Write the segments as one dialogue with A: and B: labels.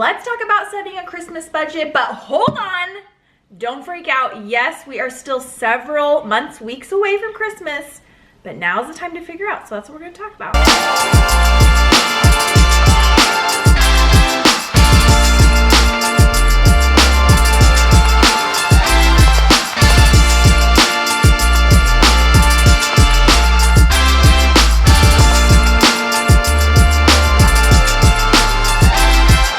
A: let's talk about setting a Christmas budget, but hold on. Don't freak out. Yes, we are still several months, weeks away from Christmas, but now's the time to figure out. So that's what we're going to talk about.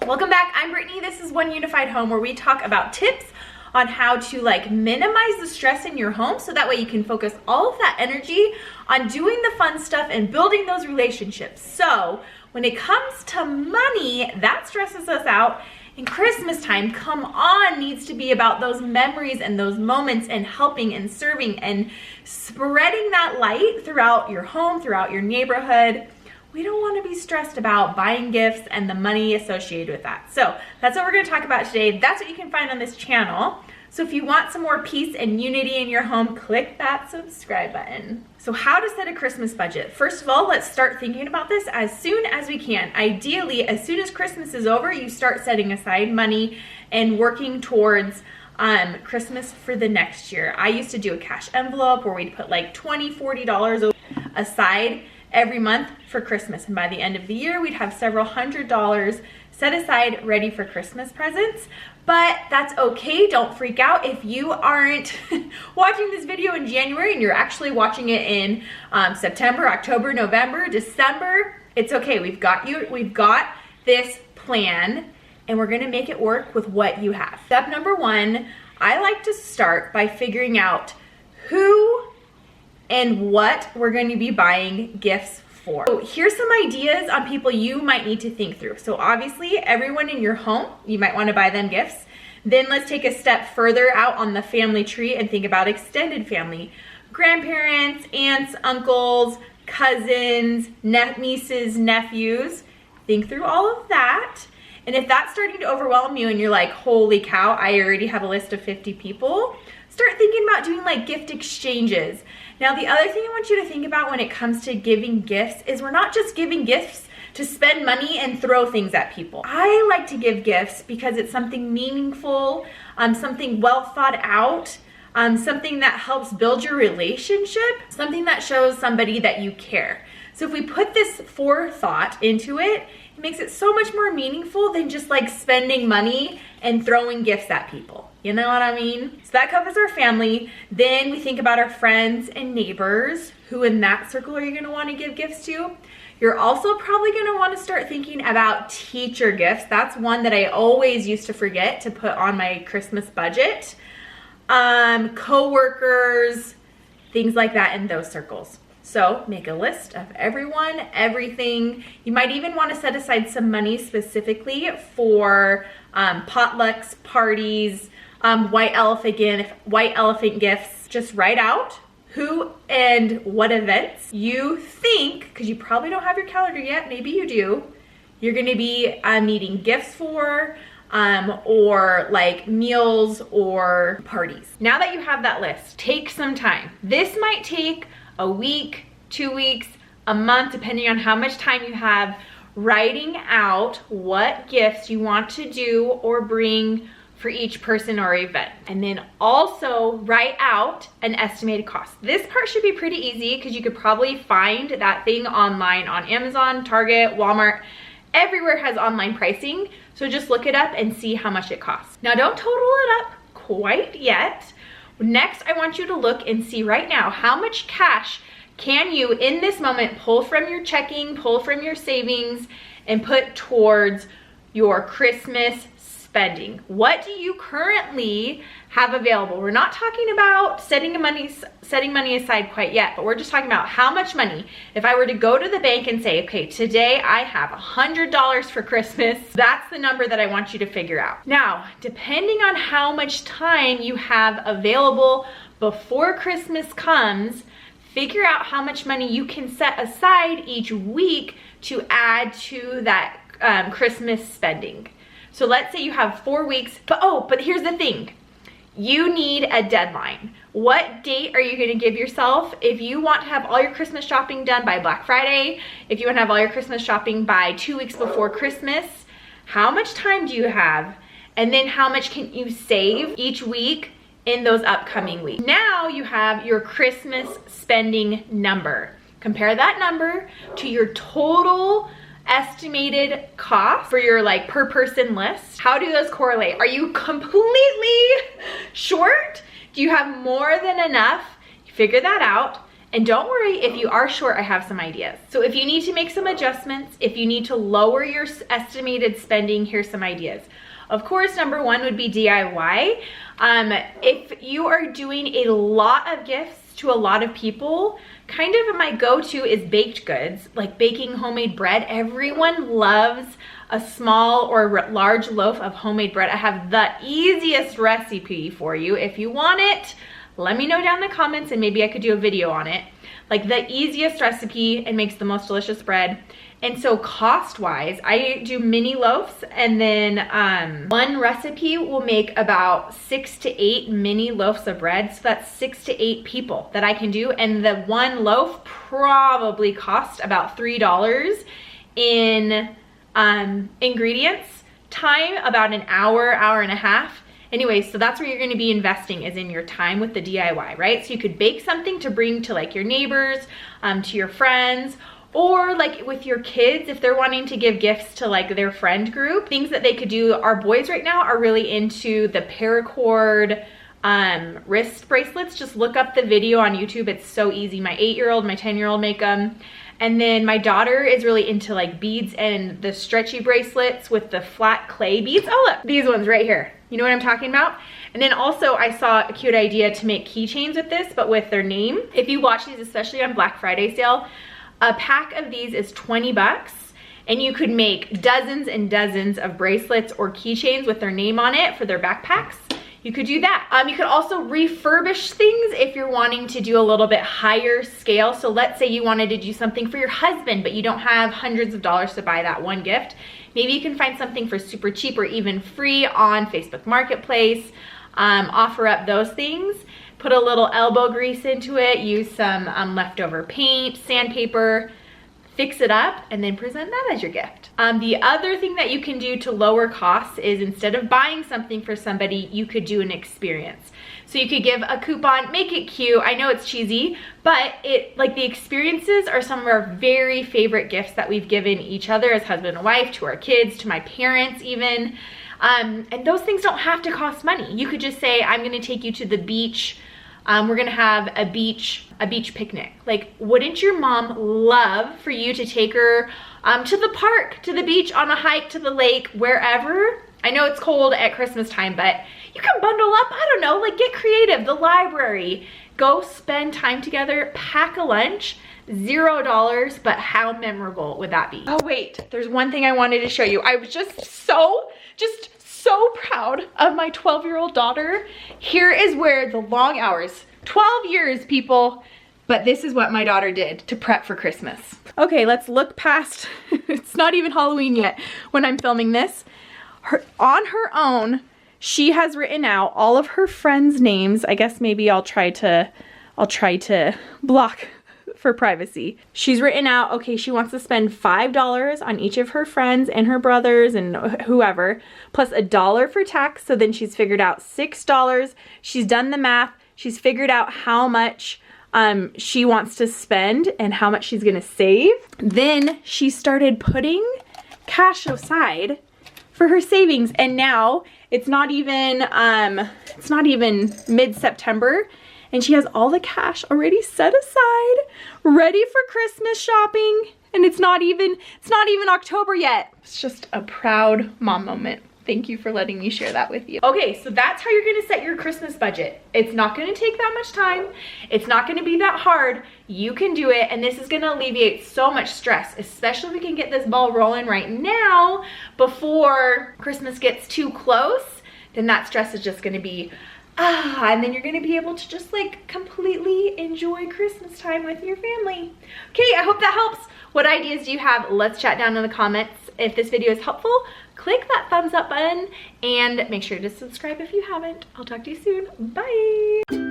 A: Welcome back. I'm Brittany. This is One Unified Home, where we talk about tips on how to minimize the stress in your home so that way you can focus all of that energy on doing the fun stuff and building those relationships. So when it comes to money, that stresses us out. And Christmas time, come on, needs to be about those memories and those moments and helping and serving and spreading that light throughout your home, throughout your neighborhood. We don't want to be stressed about buying gifts and the money associated with that. So that's what we're going to talk about today. That's what you can find on this channel. So if you want some more peace and unity in your home, click that subscribe button. So how to set a Christmas budget. First of all, let's start thinking about this as soon as we can. Ideally, as soon as Christmas is over, you start setting aside money and working towards Christmas for the next year. I used to do a cash envelope where we'd put like $20, $40 aside every month for Christmas, and by the end of the year we'd have several $100s set aside ready for Christmas presents. But that's okay, don't freak out if you aren't watching this video in January and you're actually watching it in September, October, November, December. It's okay, we've got this plan and we're gonna make it work with what you have. Step number one, I like to start by figuring out who and what we're going to be buying gifts for. So here's some ideas on people you might need to think through. So obviously everyone in your home, you might want to buy them gifts. Then let's take a step further out on the family tree and think about extended family. Grandparents, aunts, uncles, cousins, nieces, nephews. Think through all of that. And if that's starting to overwhelm you and you're like, holy cow, I already have a list of 50 people, start thinking about doing gift exchanges. Now, the other thing I want you to think about when it comes to giving gifts is we're not just giving gifts to spend money and throw things at people. I like to give gifts because it's something meaningful, something well thought out, something that helps build your relationship, something that shows somebody that you care. So if we put this forethought into it, it makes it so much more meaningful than just spending money and throwing gifts at people. You know what I mean? So that covers our family. Then we think about our friends and neighbors. Who in that circle are you going to want to give gifts to? You're also probably going to want to start thinking about teacher gifts. That's one that I always used to forget to put on my Christmas budget. Co-workers, things like that in those circles. So make a list of everyone, everything. You might even want to set aside some money specifically for potlucks, parties, white elephant gifts. Just write out who and what events you think, because you probably don't have your calendar yet, maybe you do, you're going to be needing gifts for, or meals or parties. Now that you have that list, take some time. This might take a week, 2 weeks, a month, depending on how much time you have, writing out what gifts you want to do or bring for each person or event. And then also write out an estimated cost. This part should be pretty easy because you could probably find that thing online on Amazon, Target, Walmart. Everywhere has online pricing. So just look it up and see how much it costs. Now don't total it up quite yet. Next, I want you to look and see right now how much cash can you in this moment pull from your checking, pull from your savings, and put towards your Christmas spending. What do you currently have available? We're not talking about setting money aside quite yet, but we're just talking about how much money. If I were to go to the bank and say, okay, today I have $100 for Christmas, that's the number that I want you to figure out. Now, depending on how much time you have available before Christmas comes, figure out how much money you can set aside each week to add to that Christmas spending. So let's say you have 4 weeks, but here's the thing. You need a deadline. What date are you gonna give yourself? If you want to have all your Christmas shopping done by Black Friday, if you want to have all your Christmas shopping by 2 weeks before Christmas, how much time do you have, and then how much can you save each week in those upcoming weeks. Now you have your Christmas spending number. Compare that number to your total estimated cost for your like per person list. How do those correlate? Are you completely short? Do you have more than enough? Figure that out. And don't worry, if you are short, I have some ideas. So if you need to make some adjustments, if you need to lower your estimated spending, here's some ideas. Of course, number one would be DIY. If you are doing a lot of gifts to a lot of people, kind of my go-to is baked goods, like baking homemade bread. Everyone loves a small or large loaf of homemade bread. I have the easiest recipe for you. If you want it, let me know down in the comments and maybe I could do a video on it. Like the easiest recipe and makes the most delicious bread. And so cost-wise, I do mini loaves, and then one recipe will make about 6 to 8 mini loaves of bread. So that's 6 to 8 people that I can do. And the one loaf probably costs about $3 in ingredients. Time, about an hour, hour and a half. Anyway, so that's where you're gonna be investing, is in your time with the DIY, right? So you could bake something to bring to like your neighbors, to your friends, or like with your kids, if they're wanting to give gifts to like their friend group. Things that they could do, our boys right now are really into the paracord wrist bracelets. Just look up the video on YouTube, it's so easy. My 8-year-old, my 10-year-old make them. And then my daughter is really into like beads and the stretchy bracelets with the flat clay beads. Oh look, these ones right here. You know what I'm talking about? And then also I saw a cute idea to make keychains with this, but with their name. If you watch these, especially on Black Friday sale, a pack of these is 20 bucks, and you could make dozens and dozens of bracelets or keychains with their name on it for their backpacks. You could do that. You could also refurbish things if you're wanting to do a little bit higher scale. So let's say you wanted to do something for your husband, but you don't have hundreds of dollars to buy that one gift. Maybe you can find something for super cheap or even free on Facebook Marketplace. Offer up those things. Put a little elbow grease into it, use some leftover paint, sandpaper, fix it up, and then present that as your gift. The other thing that you can do to lower costs is, instead of buying something for somebody, you could do an experience. So you could give a coupon, make it cute. I know it's cheesy, but like the experiences are some of our very favorite gifts that we've given each other as husband and wife, to our kids, to my parents even. And those things don't have to cost money. You could just say, I'm gonna take you to the beach. We're gonna have a beach picnic. Like, wouldn't your mom love for you to take her to the park, to the beach, on a hike, to the lake, wherever? I know it's cold at Christmas time, but you can bundle up, I don't know, like get creative, the library. Go spend time together, pack a lunch, $0, but how memorable would that be? Oh wait, there's one thing I wanted to show you. I was just so proud of my 12-year-old daughter. Here is where the long hours, 12 years people, but this is what my daughter did to prep for Christmas. Okay, let's look past, it's not even Halloween yet when I'm filming this. On her own, she has written out all of her friends' names. I guess maybe I'll try to block for privacy. She's written out, okay, she wants to spend $5 on each of her friends and her brothers and whoever, plus $1 for tax. So then she's figured out $6. She's done the math. She's figured out how much she wants to spend and how much she's gonna save. Then she started putting cash aside for her savings, and now it's not even mid-September, and she has all the cash already set aside, ready for Christmas shopping, and it's not even October yet. It's just a proud mom moment. Thank you for letting me share that with you. Okay, so that's how you're gonna set your Christmas budget. It's not gonna take that much time. It's not gonna be that hard. You can do it, and this is gonna alleviate so much stress, especially if we can get this ball rolling right now before Christmas gets too close. Then that stress is just gonna be, and then you're gonna be able to just like completely enjoy Christmas time with your family. Okay, I hope that helps. What ideas do you have? Let's chat down in the comments. If this video is helpful, click that thumbs up button and make sure to subscribe if you haven't. I'll talk to you soon. Bye.